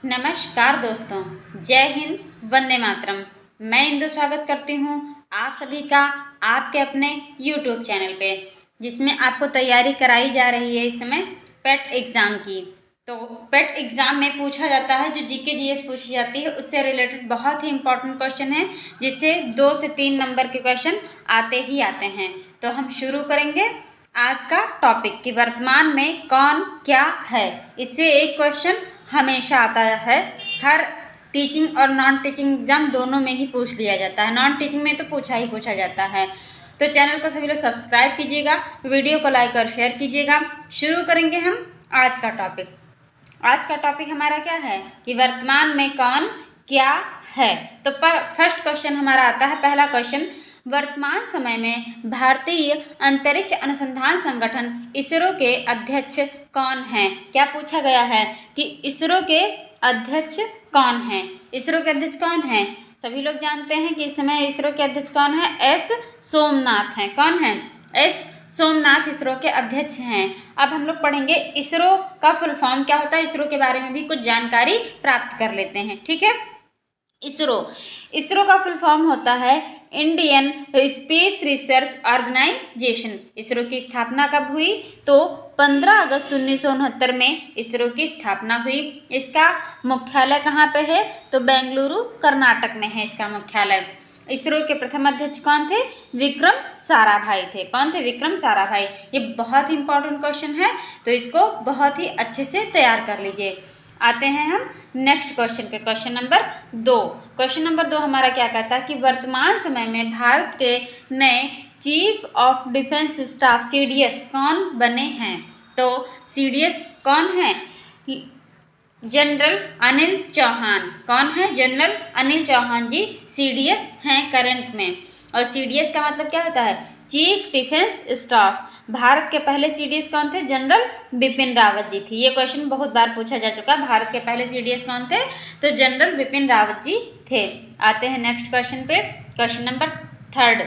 नमस्कार दोस्तों, जय हिंद, वंदे मातरम। मैं इंदु स्वागत करती हूँ आप सभी का आपके अपने YouTube चैनल पे, जिसमें आपको तैयारी कराई जा रही है इस समय पेट एग्ज़ाम की। तो पेट एग्ज़ाम में पूछा जाता है, जो जीके जीएस पूछी जाती है उससे रिलेटेड बहुत ही इंपॉर्टेंट क्वेश्चन है, जिससे 2 से 3 नंबर के क्वेश्चन आते ही आते हैं। तो हम शुरू करेंगे आज का टॉपिक कि वर्तमान में कौन क्या है। इससे एक क्वेश्चन हमेशा आता है, हर टीचिंग और नॉन टीचिंग एग्जाम दोनों में ही पूछ लिया जाता है। नॉन टीचिंग में तो पूछा जाता है। तो चैनल को सभी लोग सब्सक्राइब कीजिएगा, वीडियो को लाइक और शेयर कीजिएगा। शुरू करेंगे हम आज का टॉपिक। आज का टॉपिक हमारा क्या है कि वर्तमान में कौन क्या है। तो फर्स्ट क्वेश्चन हमारा आता है, पहला क्वेश्चन, वर्तमान समय में भारतीय अंतरिक्ष अनुसंधान संगठन इसरो के अध्यक्ष कौन हैं। क्या पूछा गया है कि इसरो के अध्यक्ष कौन हैं। इसरो के अध्यक्ष कौन हैं, सभी लोग जानते हैं कि इस समय इसरो के अध्यक्ष कौन है, एस सोमनाथ हैं। कौन है, एस सोमनाथ इसरो के अध्यक्ष हैं। अब हम लोग पढ़ेंगे इसरो का फुल फॉर्म क्या होता है, इसरो के बारे में भी कुछ जानकारी प्राप्त कर लेते हैं। ठीक है, इसरो का फुल फॉर्म होता है Indian space research organisation. ISRO की स्थापना कब हुई, तो 15 अगस्त 1969 में इसरो की स्थापना हुई। इसका मुख्यालय कहाँ पे है, तो बेंगलुरु कर्नाटक में है इसका मुख्यालय। इसरो के प्रथम अध्यक्ष कौन थे, विक्रम साराभाई थे। कौन थे, विक्रम साराभाई। ये बहुत ही इंपॉर्टेंट क्वेश्चन है, तो इसको बहुत ही अच्छे से तैयार कर लीजिए। आते हैं हम नेक्स्ट क्वेश्चन पे, क्वेश्चन नंबर 2। क्वेश्चन नंबर 2 हमारा क्या कहता है कि वर्तमान समय में भारत के नए chief of defence staff CDS कौन बने हैं। तो सीडीएस कौन है, जनरल अनिल चौहान। कौन है, जनरल अनिल चौहान जी सीडीएस हैं करंट में। और सीडीएस का मतलब क्या होता है, चीफ डिफेंस स्टाफ। भारत के पहले सीडीएस कौन थे, जनरल बिपिन रावत जी थी। ये क्वेश्चन बहुत बार पूछा जा चुका है, भारत के पहले सीडीएस कौन थे, तो जनरल बिपिन रावत जी थे। आते हैं नेक्स्ट क्वेश्चन पे, क्वेश्चन नंबर 3।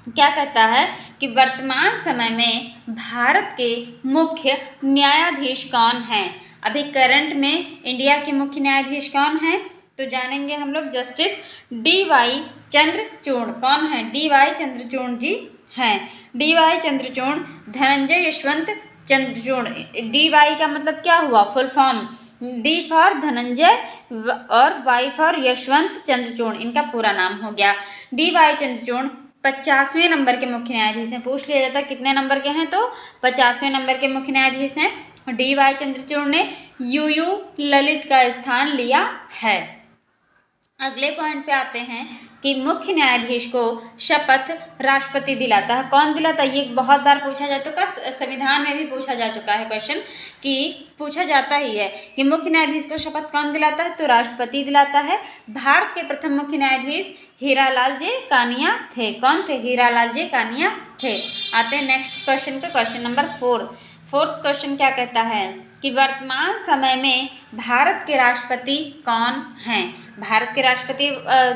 क्या कहता है कि वर्तमान समय में भारत के मुख्य न्यायाधीश कौन हैं। अभी करंट में इंडिया के मुख्य न्यायाधीश कौन हैं, तो जानेंगे हम लोग, जस्टिस डी.वाई. चंद्रचूड़। कौन है, डी.वाई. चंद्रचूड़ जी हैं। डी.वाई. चंद्रचूड़, धनंजय यशवंत चंद्रचूड़। डी.वाई. का मतलब क्या हुआ, full form, D for Dhananjay और वाई फॉर यशवंत चंद्रचूड़, इनका पूरा नाम हो गया। डी.वाई. चंद्रचूड़ 50वें नंबर के मुख्य न्यायाधीश हैं। पूछ लिया जाता है कितने नंबर के हैं, तो 50वें नंबर के मुख्य न्यायाधीश हैं। डी.वाई. चंद्रचूड़ ने यू ललित का स्थान लिया है। अगले पॉइंट पे आते हैं कि मुख्य न्यायाधीश को शपथ राष्ट्रपति दिलाता है। कौन दिलाता है, ये बहुत बार पूछा जा चुका, संविधान में भी पूछा जा चुका है क्वेश्चन, कि पूछा जाता ही है कि मुख्य न्यायाधीश को शपथ कौन दिलाता है, तो राष्ट्रपति दिलाता है। भारत के प्रथम मुख्य न्यायाधीश हीरालाल जे कानिया थे। कौन थे, हीरालाल जे कानिया थे। आते हैं नेक्स्ट क्वेश्चन पे, क्वेश्चन नंबर 4। फोर्थ क्वेश्चन क्या कहता है कि वर्तमान समय में भारत के राष्ट्रपति कौन हैं। भारत के राष्ट्रपति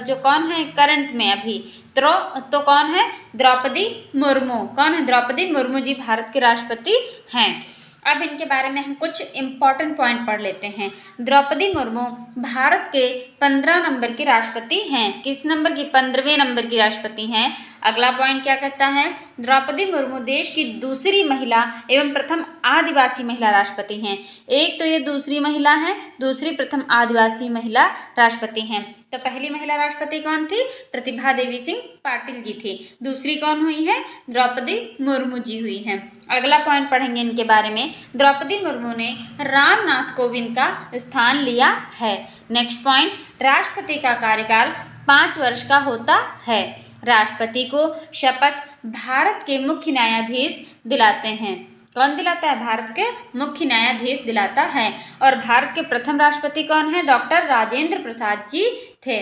जो कौन है करंट में अभी, तो कौन है, द्रौपदी मुर्मू। कौन है, द्रौपदी मुर्मू जी भारत के राष्ट्रपति हैं। अब इनके बारे में हम कुछ इम्पॉर्टेंट पॉइंट पढ़ लेते हैं। द्रौपदी मुर्मू भारत के 15 नंबर की राष्ट्रपति हैं। किस नंबर की, 15वें नंबर की राष्ट्रपति हैं। अगला पॉइंट क्या कहता है, द्रौपदी मुर्मू देश की दूसरी महिला एवं प्रथम आदिवासी महिला राष्ट्रपति हैं। एक तो ये दूसरी महिला हैं, दूसरी प्रथम आदिवासी महिला राष्ट्रपति हैं। तो पहली महिला राष्ट्रपति कौन थी, प्रतिभा देवी सिंह पाटिल जी थी। दूसरी कौन हुई है, द्रौपदी मुर्मू जी हुई हैं। अगला पॉइंट पढ़ेंगे इनके बारे में, द्रौपदी मुर्मू ने रामनाथ कोविंद का स्थान लिया है। नेक्स्ट पॉइंट, राष्ट्रपति का कार्यकाल 5 वर्ष का होता है। राष्ट्रपति को शपथ भारत के मुख्य न्यायाधीश दिलाते हैं। कौन दिलाता है, भारत के मुख्य न्यायाधीश दिलाता है। और भारत के प्रथम राष्ट्रपति कौन है, डॉक्टर राजेंद्र प्रसाद जी थे।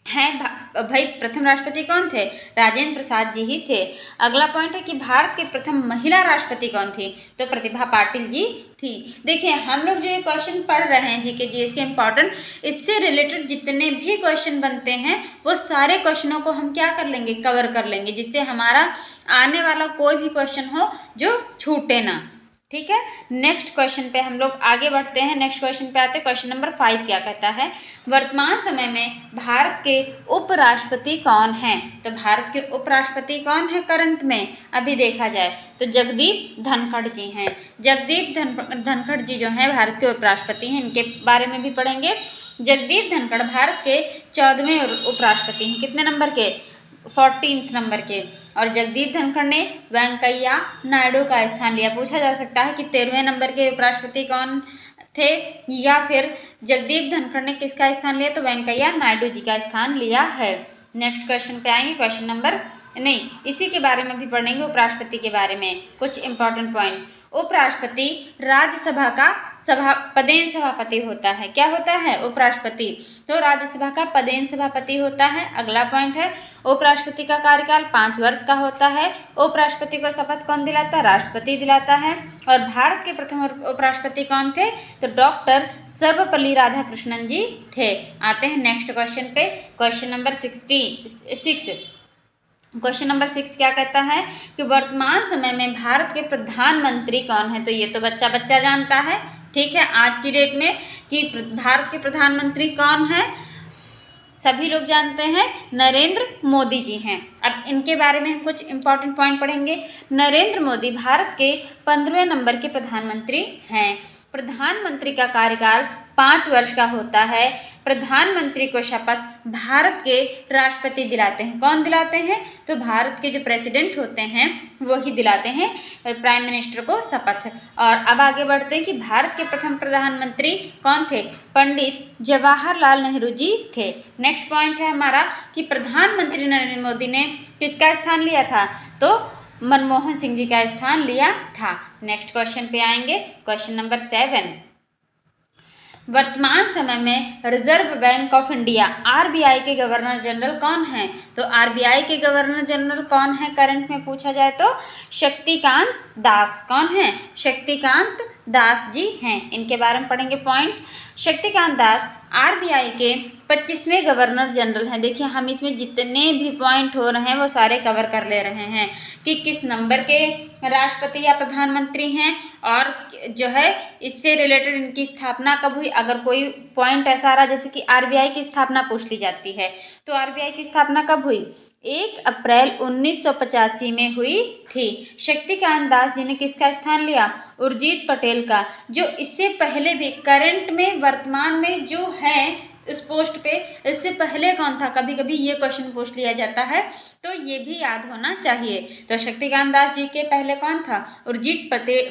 हैं भाई, प्रथम राष्ट्रपति कौन थे, राजेंद्र प्रसाद जी ही थे। अगला पॉइंट है कि भारत के प्रथम महिला राष्ट्रपति कौन थी, तो प्रतिभा पाटिल जी थी। देखिए हम लोग जो ये क्वेश्चन पढ़ रहे हैं जीके जीएस के इम्पॉर्टेंट, इससे रिलेटेड जितने भी क्वेश्चन बनते हैं वो सारे क्वेश्चनों को हम क्या कर लेंगे, कवर कर लेंगे, जिससे हमारा आने वाला कोई भी क्वेश्चन हो जो छूटे ना। ठीक है। नेक्स्ट क्वेश्चन पे हम लोग आगे बढ़ते हैं। नेक्स्ट क्वेश्चन पे आते हैं। क्वेश्चन नंबर 5 क्या कहता है, वर्तमान समय में भारत के उपराष्ट्रपति कौन हैं? तो भारत के उपराष्ट्रपति कौन है करंट में अभी देखा जाए तो जगदीप धनखड़ जी हैं। जगदीप धनखड़ जी जो हैं भारत के उपराष्ट्रपति हैं, इनके बारे में भी पढ़ेंगे। जगदीप धनखड़ भारत के 14वें उपराष्ट्रपति हैं। कितने नंबर के? 14th नंबर के। और जगदीप धनखड़ ने वेंकैया नायडू का स्थान लिया। पूछा जा सकता है कि 13वें नंबर के उपराष्ट्रपति कौन थे, या फिर जगदीप धनखड़ ने किसका स्थान लिया? तो वेंकैया नायडू जी का स्थान लिया है। नेक्स्ट क्वेश्चन पे आएंगे। क्वेश्चन नंबर नहीं, इसी के बारे में भी पढ़ेंगे, उपराष्ट्रपति के बारे में कुछ इंपॉर्टेंट पॉइंट। उपराष्ट्रपति राज्यसभा का पदेन सभापति होता है। क्या होता है? उपराष्ट्रपति तो राज्यसभा का पदेन सभापति होता है। अगला पॉइंट है, उपराष्ट्रपति का कार्यकाल 5 वर्ष का होता है। उपराष्ट्रपति को शपथ कौन दिलाता है? राष्ट्रपति दिलाता है। और भारत के प्रथम उपराष्ट्रपति कौन थे? तो डॉक्टर सर्वपल्ली राधाकृष्णन जी थे। आते हैं नेक्स्ट क्वेश्चन पे। Question number 66। क्वेश्चन नंबर 6 क्या कहता है कि वर्तमान समय में भारत के प्रधानमंत्री कौन है? तो ये तो बच्चा बच्चा जानता है, ठीक है, आज की डेट में कि भारत के प्रधानमंत्री कौन है, सभी लोग जानते हैं, नरेंद्र मोदी जी हैं। अब इनके बारे में हम कुछ इंपॉर्टेंट पॉइंट पढ़ेंगे। नरेंद्र मोदी भारत के 15वें नंबर के प्रधानमंत्री हैं। प्रधानमंत्री का कार्यकाल 5 वर्ष का होता है। प्रधानमंत्री को शपथ भारत के राष्ट्रपति दिलाते हैं। कौन दिलाते हैं? तो भारत के जो प्रेसिडेंट होते हैं वो ही दिलाते हैं प्राइम मिनिस्टर को शपथ। और अब आगे बढ़ते हैं कि भारत के प्रथम प्रधानमंत्री कौन थे? पंडित जवाहरलाल नेहरू जी थे। नेक्स्ट पॉइंट है हमारा कि प्रधानमंत्री नरेंद्र मोदी ने किसका स्थान लिया था? तो मनमोहन सिंह जी का स्थान लिया था। नेक्स्ट क्वेश्चन पे आएंगे। क्वेश्चन नंबर 7, वर्तमान समय में reserve bank of India RBI के गवर्नर जनरल कौन हैं? तो आरबीआई के गवर्नर जनरल कौन है करंट में पूछा जाए तो शक्तिकांत दास। कौन है? शक्तिकांत दास जी हैं। इनके बारे में पढ़ेंगे पॉइंट। शक्तिकांत दास आरबीआई के 25वें गवर्नर जनरल हैं। देखिए हम इसमें जितने भी पॉइंट हो रहे हैं वो सारे कवर कर ले रहे हैं कि किस नंबर के राष्ट्रपति या प्रधानमंत्री हैं और जो है इससे रिलेटेड इनकी स्थापना कब हुई। अगर कोई पॉइंट ऐसा आ रहा जैसे कि आरबीआई की स्थापना पूछ ली जाती है तो आरबीआई की स्थापना कब हुई? 1 अप्रैल 1985 में हुई थी। शक्तिकांत दास जी ने किसका स्थान लिया? उर्जित पटेल का, जो इससे पहले भी करंट में वर्तमान में जो है उस पोस्ट पे, इससे पहले कौन था? कभी कभी ये क्वेश्चन पूछ लिया जाता है तो ये भी याद होना चाहिए। तो शक्तिकांत दास जी के पहले कौन था? उर्जित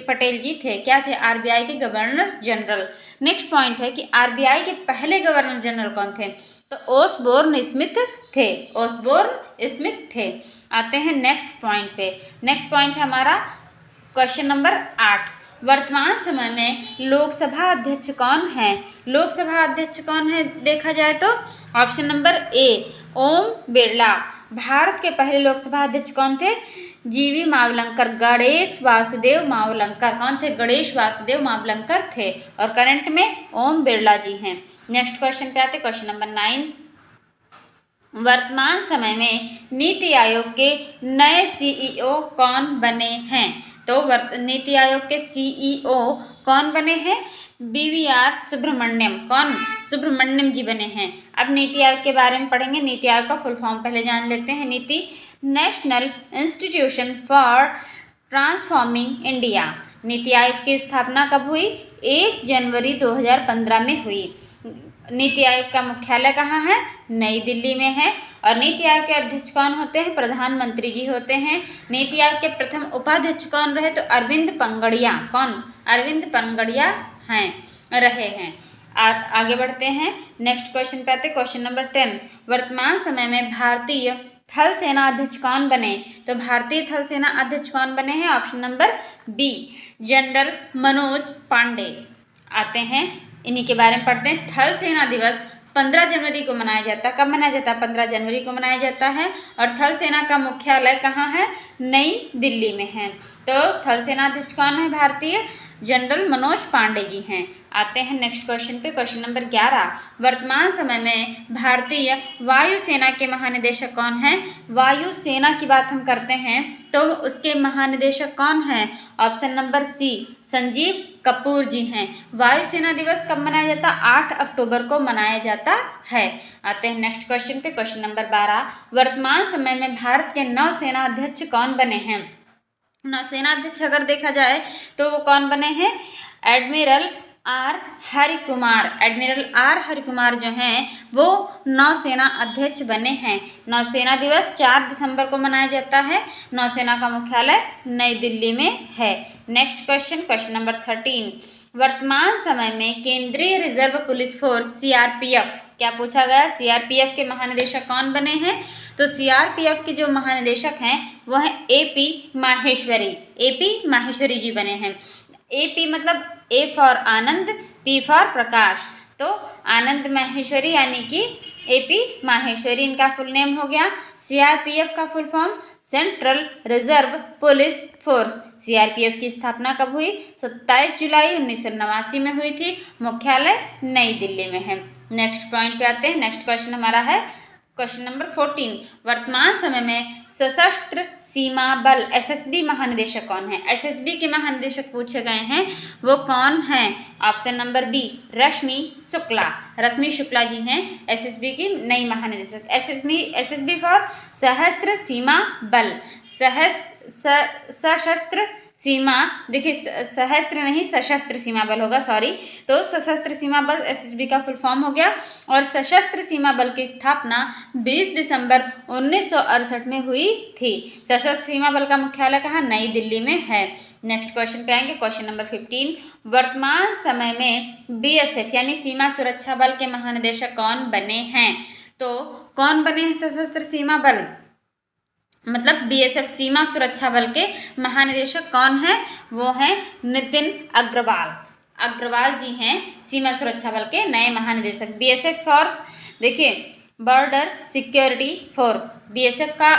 पटेल जी थे। क्या थे? आरबीआई के गवर्नर जनरल। नेक्स्ट पॉइंट है कि आरबीआई के पहले गवर्नर जनरल कौन थे? तो ओसबोर्न स्मिथ थे। ओसबोर्न स्मिथ थे। आते हैं नेक्स्ट पॉइंट पे। नेक्स्ट पॉइंट है हमारा क्वेश्चन नंबर 8, वर्तमान समय में लोकसभा अध्यक्ष कौन है? लोकसभा अध्यक्ष कौन है देखा जाए तो option number A Om Birla. Bharat के पहले लोकसभा अध्यक्ष कौन थे? जीवी मावलंकर, गणेश वासुदेव मावलंकर। कौन थे? गणेश वासुदेव मावलंकर थे। और करंट में ओम बिरला जी हैं। नेक्स्ट क्वेश्चन पे आते, क्वेश्चन नंबर 9, वर्तमान समय में नीति आयोग के नए सीईओ कौन बने हैं? तो नीति आयोग के सीईओ कौन बने हैं? BVR सुब्रमण्यम। कौन? सुब्रमण्यम जी बने हैं। अब नीति आयोग के बारे में पढ़ेंगे। नीति आयोग का फुल फॉर्म पहले जान लेते हैं। नीति national institution for transforming India. NITI Aayog की स्थापना कब हुई? 1 जनवरी 2015 में हुई। नीति आयोग का मुख्यालय कहाँ है? नई दिल्ली में है। और नीति आयोग के अध्यक्ष कौन होते हैं? प्रधानमंत्री जी होते हैं। नीति आयोग के प्रथम उपाध्यक्ष कौन रहे? तो अरविंद पंगड़िया। कौन? अरविंद पंगड़िया रहे हैं। आगे बढ़ते हैं। नेक्स्ट क्वेश्चन पे आते, क्वेश्चन नंबर 10, वर्तमान समय में भारतीय थल सेना अध्यक्ष कौन बने? तो भारतीय थल सेना अध्यक्ष कौन बने हैं? Option number B general Manoj Pande. आते हैं इन्हीं के बारे में पढ़ते हैं। थल सेना दिवस 15 जनवरी को मनाया जाता है। कब मनाया जाता है? 15 जनवरी को मनाया जाता है। और थल सेना का मुख्यालय कहाँ है? नई दिल्ली में है। तो थल सेना अध्यक्ष कौन है भारतीय? जनरल मनोज पांडे जी हैं। आते हैं नेक्स्ट क्वेश्चन पे, क्वेश्चन नंबर 11। वर्तमान समय में भारतीय वायुसेना के महानिदेशक कौन हैं? वायुसेना की बात हम करते हैं तो उसके महानिदेशक कौन हैं? Option number C, Sanjeev Kapoor ji हैं। वायुसेना दिवस कब मनाया जाता है? 8 अक्टूबर को मनाया जाता है। आते हैं नेक्स्ट क्वेश्चन पे, क्वेश्चन नंबर 12। वर्तमान समय में भारत के नौसेना अध्यक्ष कौन बने हैं? नौसेना अध्यक्ष अगर देखा जाए तो वो कौन बने हैं? एडमिरल आर हरिकुमार जो हैं वो नौसेना अध्यक्ष बने हैं। नौसेना दिवस 4 दिसंबर को मनाया जाता है। नौसेना का मुख्यालय नई दिल्ली में है। Next question, question number 13। वर्तमान समय में केंद्रीय रिजर्व पुलिस फोर्स सीआरपीएफ, क्या पूछा गया? सीआरपीएफ के महानिदेशक कौन बने हैं? तो सीआरपीएफ के जो महानिदेशक हैं वह है एपी माहेश्वरी जी बने हैं। एपी मतलब A for Anand, P for Prakash, तो आनंद माहेश्वरी यानी कि एपी माहेश्वरी इनका फुल नेम हो गया। सीआरपीएफ का full form central reserve police force. CRPF की स्थापना कब हुई? 27 जुलाई 1989 में हुई थी। मुख्यालय नई दिल्ली में है। नेक्स्ट पॉइंट पे आते हैं। नेक्स्ट क्वेश्चन हमारा है क्वेश्चन नंबर 14। वर्तमान समय में सशस्त्र सीमा बल एसएसबी महानिदेशक कौन है? एसएसबी के महानिदेशक पूछे गए हैं, वो कौन हैं? ऑप्शन नंबर बी, रश्मि शुक्ला जी हैं एसएसबी की नई महानिदेशक। एसएसबी फॉर सशस्त्र सीमा बल, सशस्त्र सीमा, देखिए सहस्त्र नहीं सशस्त्र सीमा बल होगा, सॉरी। तो सशस्त्र सीमा बल एसएसबी का फुल फॉर्म हो गया। और सशस्त्र सीमा बल की स्थापना 20 दिसंबर 1968 में हुई थी। सशस्त्र सीमा बल का मुख्यालय कहाँ? नई दिल्ली में है। नेक्स्ट क्वेश्चन पे आएंगे, क्वेश्चन नंबर 15। वर्तमान समय में बीएसएफ यानी सीमा सुरक्षा बल के महानिदेशक कौन बने हैं? तो कौन बने हैं सशस्त्र सीमा बल मतलब बीएसएफ सीमा सुरक्षा बल के महानिदेशक कौन हैं? वो हैं नितिन अग्रवाल जी हैं सीमा सुरक्षा बल के नए महानिदेशक। बीएसएफ फोर्स, देखिए बॉर्डर सिक्योरिटी फोर्स, बीएसएफ का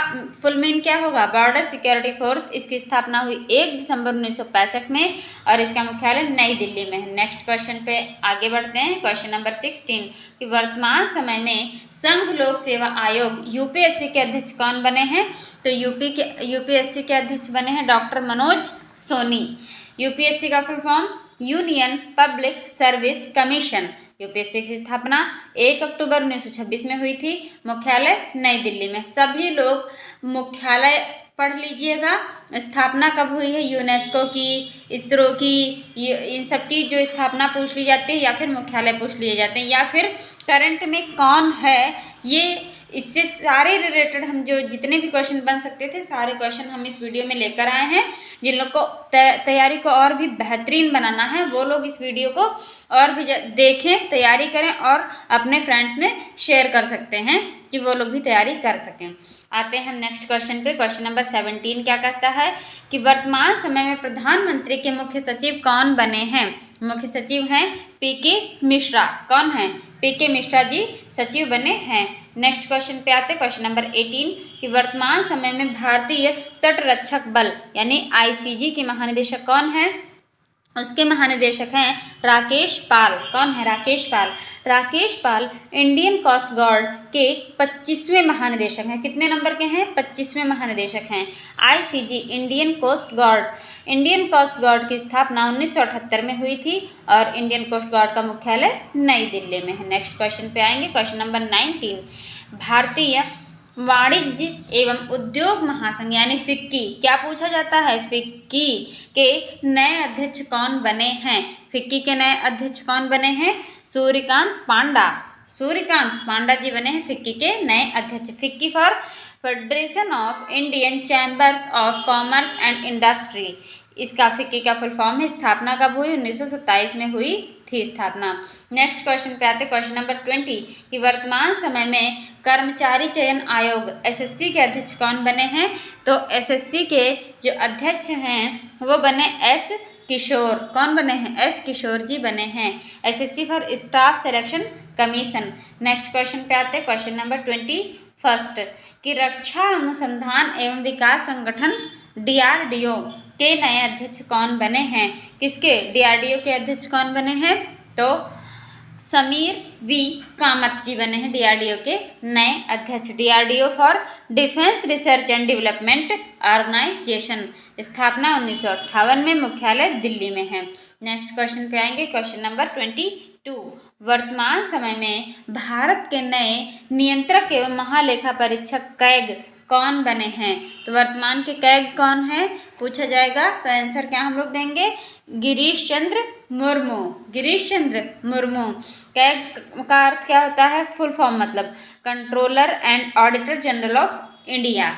फुल मीन क्या होगा? Border security force. इसकी स्थापना हुई 1 दिसंबर 1965 में और इसका मुख्यालय नई दिल्ली में है। नेक्स्ट क्वेश्चन पे आगे बढ़ते हैं, क्वेश्चन नंबर 16 कि वर्तमान समय में संघ लोक सेवा आयोग यूपीएससी के अध्यक्ष कौन बने हैं? तो यूपीएससी के अध्यक्ष बने हैं डॉक्टर मनोज सोनी। यूपीएससी का full form union public service commission. UPSC की स्थापना 1 अक्टूबर 1926 में हुई थी। मुख्यालय नई दिल्ली में। सभी लोग मुख्यालय पढ़ लीजिएगा। स्थापना कब हुई है? यूनेस्को की, इसरो की, इन सब की जो स्थापना पूछ ली जाती है या फिर मुख्यालय पूछ लिए जाते हैं या फिर करंट में कौन है, ये इससे सारे रिलेटेड हम जो जितने भी क्वेश्चन बन सकते थे सारे क्वेश्चन हम इस वीडियो में लेकर आए हैं। जिन लोग को तैयारी को और भी बेहतरीन बनाना है वो लोग इस वीडियो को और भी देखें, तैयारी करें और अपने फ्रेंड्स में शेयर कर सकते हैं कि वो लोग भी तैयारी कर सकें। आते हैं हम नेक्स्ट क्वेश्चन पे। क्वेश्चन नंबर 17 क्या कहता है कि वर्तमान समय में प्रधानमंत्री के मुख्य सचिव कौन बने हैं? मुख्य सचिव हैं पीके मिश्रा। कौन है? पीके मिश्रा जी सचिव बने हैं। नेक्स्ट क्वेश्चन पे आते हैं, क्वेश्चन नंबर 18 कि वर्तमान समय में भारतीय तटरक्षक बल यानी आईसीजी के महानिदेशक कौन है? उसके महानिदेशक हैं राकेश पाल। कौन है? राकेश पाल। राकेश पाल इंडियन कोस्ट गार्ड के 25वें महानिदेशक हैं। कितने नंबर के हैं? 25वें महानिदेशक हैं। आईसीजी इंडियन कोस्ट गार्ड की स्थापना 1978 में हुई थी और इंडियन कोस्ट गार्ड का मुख्यालय नई दिल्ली में है। नेक्स्ट क्वेश्चन पे आएंगे, क्वेश्चन नंबर 19 भारतीय वाणिज्य एवं उद्योग महासंघ यानी फिक्की, क्या पूछा जाता है? फिक्की के नए अध्यक्ष कौन बने हैं? फिक्की के नए अध्यक्ष कौन बने हैं? सूर्यकांत पांडा जी बने हैं फिक्की के नए अध्यक्ष। FICCI for federation of Indian chambers of commerce and industry. इसका फिक्की का फुल फॉर्म है। स्थापना कब हुई? 1927 में हुई थी स्थापना। नेक्स्ट क्वेश्चन पे आते हैं, क्वेश्चन नंबर 20 कि वर्तमान समय में कर्मचारी चयन आयोग एसएससी के अध्यक्ष कौन बने हैं? तो एसएससी के जो अध्यक्ष हैं वो बने एस किशोर। कौन बने हैं? एस किशोर जी बने हैं। SSC for staff selection commission. Next question पे आते हैं, क्वेश्चन नंबर 21 कि रक्षा अनुसंधान एवं विकास संगठन DRDO के नए अध्यक्ष कौन बने हैं? किसके, डीआरडीओ के अध्यक्ष कौन बने हैं, तो समीर वी कामत जी बने हैं डीआरडीओ के नए अध्यक्ष। DRDO for defence research and development organisation, स्थापना 1958 में, मुख्यालय दिल्ली में है। नेक्स्ट क्वेश्चन पे आएंगे, क्वेश्चन नंबर 22। वर्तमान समय में भारत के नए नियंत्रक एवं महालेखा परीक्षक कैग कौन बने हैं, तो वर्तमान के कैग कौन है पूछा जाएगा, तो आंसर क्या हम लोग देंगे, गिरीश चंद्र मुर्मू। गिरीश चंद्र मुर्मू। कैग का अर्थ क्या होता है, फुल फॉर्म मतलब controller and auditor general of India.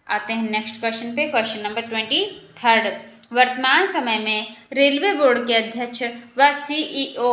आते हैं नेक्स्ट क्वेश्चन पे, क्वेश्चन नंबर 23। वर्तमान समय में रेलवे बोर्ड के अध्यक्ष व सीईओ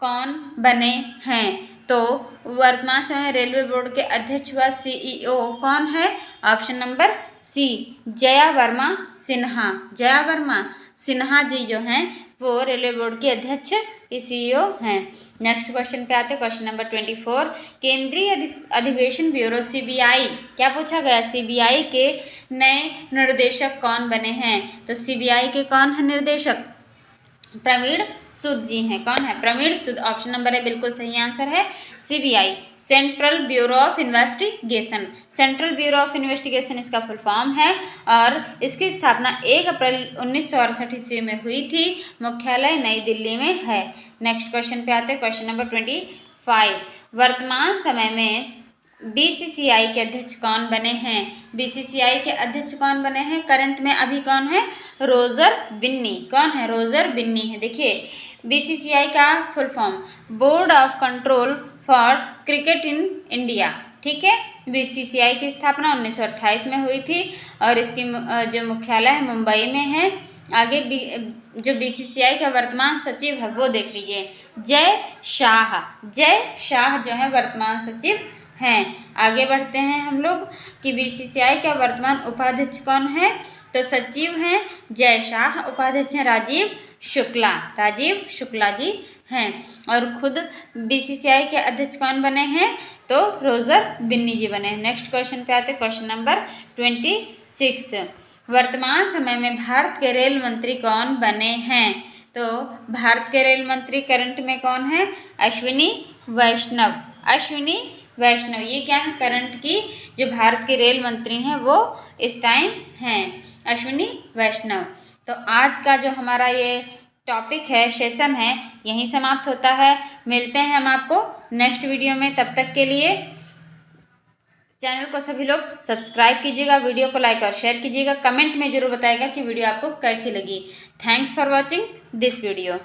कौन बने हैं, तो वर्तमान समय में रेलवे बोर्ड के अध्यक्ष व सीईओ कौन है, option number C, Jaya Verma Sinha. Jaya Verma Sinha ji जो हैं वो रेलवे बोर्ड के अध्यक्ष सीईओ हैं। नेक्स्ट क्वेश्चन पे आते हैं, क्वेश्चन नंबर 24। केंद्रीय अधिवेशन ब्यूरो सीबीआई, क्या पूछा गया, सीबीआई के नए निर्देशक कौन बने हैं, तो सीबीआई के कौन है निर्देशक, प्रवीण सूद जी हैं। कौन है, प्रवीण सूद। ऑप्शन नंबर है बिल्कुल सही आंसर है CBI, central bureau of investigation. Central bureau of investigation इसका फुल फॉर्म है और इसकी स्थापना 1 अप्रैल 1968 ईस्वी में हुई थी, मुख्यालय नई दिल्ली में है। नेक्स्ट क्वेश्चन पे आते हैं, क्वेश्चन नंबर 25। वर्तमान समय में बीसीसीआई के अध्यक्ष कौन बने हैं, बीसीसीआई के अध्यक्ष कौन बने हैं करंट में, अभी कौन है, रोजर बिन्नी। कौन है, रोजर बिन्नी है। देखिए बीसीसीआई का full form board of control for cricket in India, ठीक है। बीसीसीआई की स्थापना 1928 में हुई थी और इसकी जो मुख्यालय है मुंबई में है। आगे जो बीसीसीआई का वर्तमान सचिव है वो देख लीजिए, जय शाह। जय शाह जो है वर्तमान सचिव हैं। आगे बढ़ते हैं हम लोग कि बीसीसीआई का वर्तमान उपाध्यक्ष कौन है, तो सचिव हैं जय शाह, उपाध्यक्ष हैं राजीव शुक्ला। राजीव शुक्ला जी हैं और खुद बीसीसीआई के अध्यक्ष कौन बने हैं, तो रोजर बिन्नी जी बने हैं। नेक्स्ट क्वेश्चन पे आते हैं, क्वेश्चन नंबर 26। वर्तमान समय में भारत के रेल मंत्री कौन बने हैं, तो भारत के रेल मंत्री करंट में कौन है, अश्विनी वैष्णव। अश्विनी वैष्णव ये क्या है, करंट की जो भारत के रेल मंत्री हैं वो इस टाइम हैं, अश्विनी वैष्णव। तो आज का जो हमारा ये टॉपिक है, सेशन है, यहीं समाप्त होता है। मिलते हैं हम आपको नेक्स्ट वीडियो में, तब तक के लिए चैनल को सभी लोग सब्सक्राइब कीजिएगा, वीडियो को लाइक और शेयर कीजिएगा, कमेंट में जरूर बताइएगा कि वीडियो आपको कैसी लगी। Thanks for watching this video.